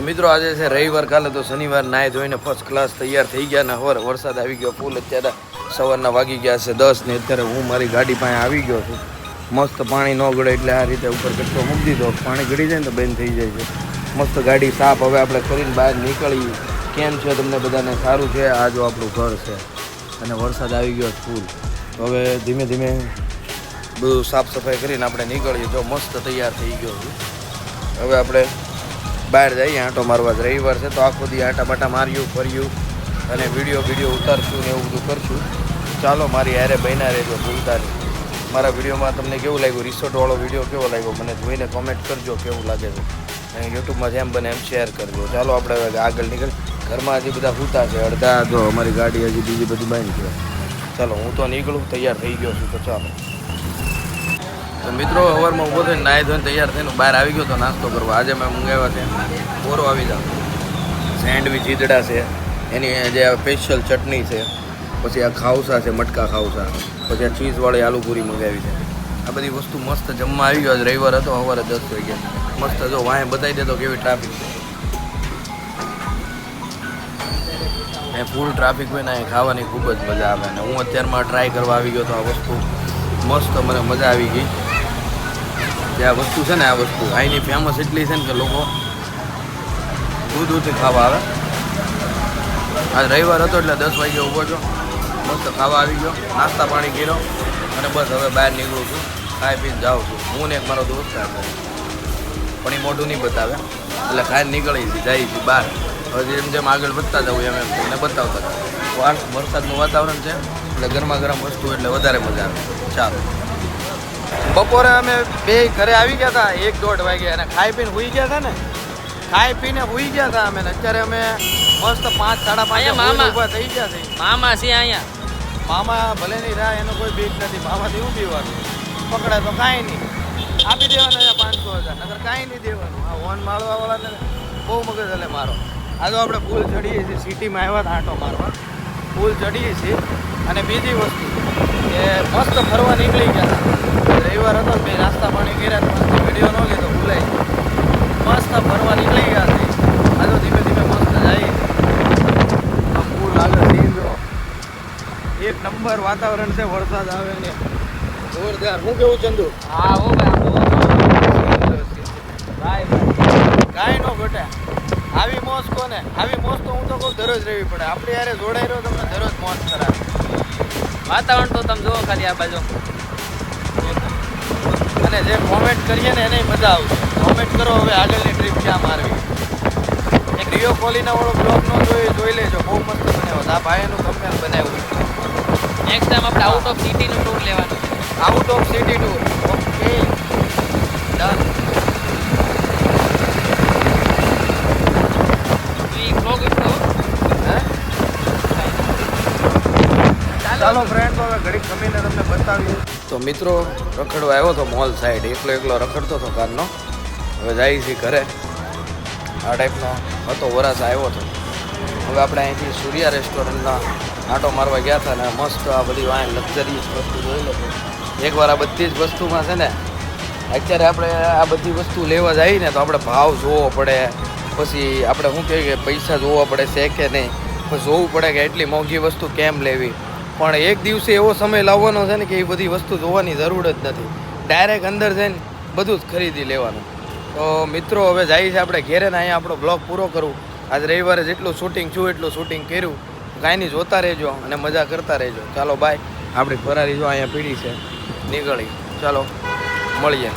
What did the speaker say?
મિત્રો આજે છે રવિવાર, કાલે તો શનિવાર. નાહી ધોઈને ફર્સ્ટ ક્લાસ તૈયાર થઈ ગયા ને હવે વરસાદ આવી ગયો ફૂલ. અત્યારે સવારના વાગી ગયા છે 10 ને અત્યારે હું મારી ગાડી પાસે આવી ગયો છું. મસ્ત પાણી ન ગળે એટલે આ રીતે ઉપર કચરો મૂકી દીધો. પાણી ગળી જાય ને તો બંધ થઈ જાય છે. મસ્ત ગાડી સાફ. હવે આપણે કરીને બહાર નીકળી. કેમ છે તમને બધાને? સારું છે? આ જો આપણું ઘર છે અને વરસાદ આવી ગયો ફૂલ. હવે ધીમે ધીમે બધું સાફ સફાઈ કરીને આપણે નીકળીએ. જો મસ્ત તૈયાર થઈ ગયો છું. હવે આપણે બહાર જઈએ આંટો મારવા. રવિવાર છે તો આખો દી આંટા બાટા માર્યું ફર્યું અને વિડીયો ઉતારશું ને એવું બધું કરશું. ચાલો મારી હારે બન્યા રહેજો, ભૂલતા નહીં. મારા વિડીયોમાં તમને કેવું લાગ્યું? રિસોર્ટવાળો વિડીયો કેવો લાગ્યો મને જોઈને કોમેન્ટ કરજો કેવું લાગે છે. અને યુટ્યુબમાં જેમ બને એમ શેર કરજો. ચાલો આપણે હવે આગળ નીકળ. ઘરમાં હજી બધા સૂતા છે, અડધા જો અમારી ગાડી હજી બીજી બધી બંધ છે. ચાલો હું તો નીકળું, તૈયાર થઈ ગયો છું. તો ચાલો તો મિત્રો સવારમાં ઊભો થઈને નાહી ધોઈને તૈયાર થઈને બહાર આવી ગયો તો નાસ્તો કરવા. આજે મેં મંગાવ્યા છે બોરો આવી જાવ, સેન્ડવીચ ઈદડા છે, એની જે સ્પેશિયલ ચટણી છે, પછી આ ખાઉસા છે, મટકા ખાઉસા, પછી આ ચીઝવાળી આલુપૂરી મંગાવી છે. આ બધી વસ્તુ મસ્ત જમવા આવી ગયો. આજ રવિવાર હતો, સવારે 10 વાગ્યા. મસ્ત જો વાંહે બતાવી દેતો કેવી ટ્રાફિક છે. એ ફૂલ ટ્રાફિક હોય ને એ ખાવાની ખૂબ જ મજા આવે. અને હું અત્યારમાં ટ્રાય કરવા આવી ગયો તો આ વસ્તુ મસ્ત મને મજા આવી ગઈ. જે આ વસ્તુ છે ને, આ વસ્તુ અહીંની ફેમસ એટલી છે ને કે લોકો દૂરથી ખાવા આવે. આજ રવિવાર હતો એટલે 10 વાગે ઊભો છો. મસ્ત ખાવા આવી ગયો, નાસ્તા પાણી કર્યો અને બસ હવે બહાર નીકળું છું. ખાઈ પીને જાઉં છું. હું ને એક મારો દોસ્ત પણ એ મોઢું નહીં બતાવે એટલે ખાઈને નીકળી જાય છે બહાર. હવે જેમ જેમ આગળ વધતા જવું એમ એને બતાવતા જાવ. વરસાદનું વાતાવરણ છે એટલે ગરમા ગરમ વસ્તુ એટલે વધારે મજા આવે. ચાલો બપોરે અમે બે ઘરે આવી ગયા હતા 1-1.5 વાગે અને ખાઈ પીને હુઈ ગયા હતા ને. ખાઈ પીને હુઈ ગયા હતા અમે. અત્યારે અમે મસ્ત 5-5:30 ઊભા થઈ ગયા છે. મામા છે અહીંયા. મામા ભલે નહીં રહ્યા, એનો કોઈ બીક નથી. મામાથી શું પીવાનું? પકડાય તો કાંઈ નહીં, આપી દેવાના 500,000, નગર કાંઈ નહીં દેવાનું. આ હોર્ન મારવાવાળાને બહુ મગજ હલે મારો. આ તો આપણે પુલ ચડીએ છીએ, સિટીમાં આવ્યા હતા આંટો મારવા. પુલ ચડીએ છીએ અને બીજી વસ્તુ કે મસ્ત ફરવા નીકળી ગયા હતા. રવિવાર હતો બે નાસ્તા પાણી કર્યા, મસ્ત વિડીયો ન લીધો, ભૂલાઈ. મસ્ત ફરવા નીકળી ગયા છે. આ તો ધીમે ધીમે મસ્ત જાય. પુલ આગળ લીધો, એક નંબર વાતાવરણ છે. વરસાદ આવે ને જોરદાર. હું કેવું ચંદુ? હા હો ભાઈ, કાંઈ ન ઘટે. આવી મોજ કોને? આવી મોજ તો હું તો કહું દરરોજ રહેવી પડે. આપણે યારે જોડાઈ રહ્યો તમને દરરોજ મોજ કરાવે. વાતાવરણ તો તમે જુઓ ખાલી આ બાજુ. અને જે કોમેન્ટ કરીએ ને એને મજા આવશે. કોમેન્ટ કરો હવે આગળની ટ્રીપ ક્યાં મારવી. એક રિયો કોલીના વાળો બ્લોગ નો જોઈ લેજો, બહુ મસ્ત બનાવ્યો. આ ભાઈનું કમ્પેર બનાવ્યું. નેક્સ્ટ ટાઈમ આપણે આઉટ ઓફ સિટીનું ટૂર લેવાનું. Out of city tour. Okay done. ચાલો ફ્રેન્ડ, હવે ઘડીક જમીને તમને બતાવીએ. તો મિત્રો રખડવા આવ્યો હતો મોલ સાઈડ. એકલો રખડતો હતો કારનો. હવે જાય છે ઘરે. આ ટાઈપનો હતો, વરાસ આવ્યો હતો. હવે આપણે અહીંથી સૂર્યા રેસ્ટોરન્ટના આંટો મારવા ગયા હતા ને મસ્ત આ બધી વાંહે લક્ઝરીસ વસ્તુ જોઈ લો. એકવાર આ બધી જ વસ્તુમાં છે ને, અત્યારે આપણે આ બધી વસ્તુ લેવા જઈએ ને તો આપણે ભાવ જોવો પડે. પછી આપણે શું કહીએ કે પૈસા જોવા પડે છે કે નહીં. પછી જોવું પડે કે એટલી મોંઘી વસ્તુ કેમ લેવી. પણ એક દિવસે એવો સમય લાવવાનો છે ને કે એ બધી વસ્તુ જોવાની જરૂર જ નથી. ડાયરેક્ટ અંદર જઈને બધું જ ખરીદી લેવાનું. તો મિત્રો હવે જાય છે આપણે ઘેરે ને અહીંયા આપણો બ્લોગ પૂરો કરું. આજ રવિવારે જેટલું શૂટિંગ છું એટલું શૂટિંગ કર્યું. કાંઈ નહીં, જોતા રહેજો અને મજા કરતા રહેજો. ચાલો બાય. આપણી ફરારી જો અહીંયા પીડી છે, નીકળી. ચાલો મળીએ.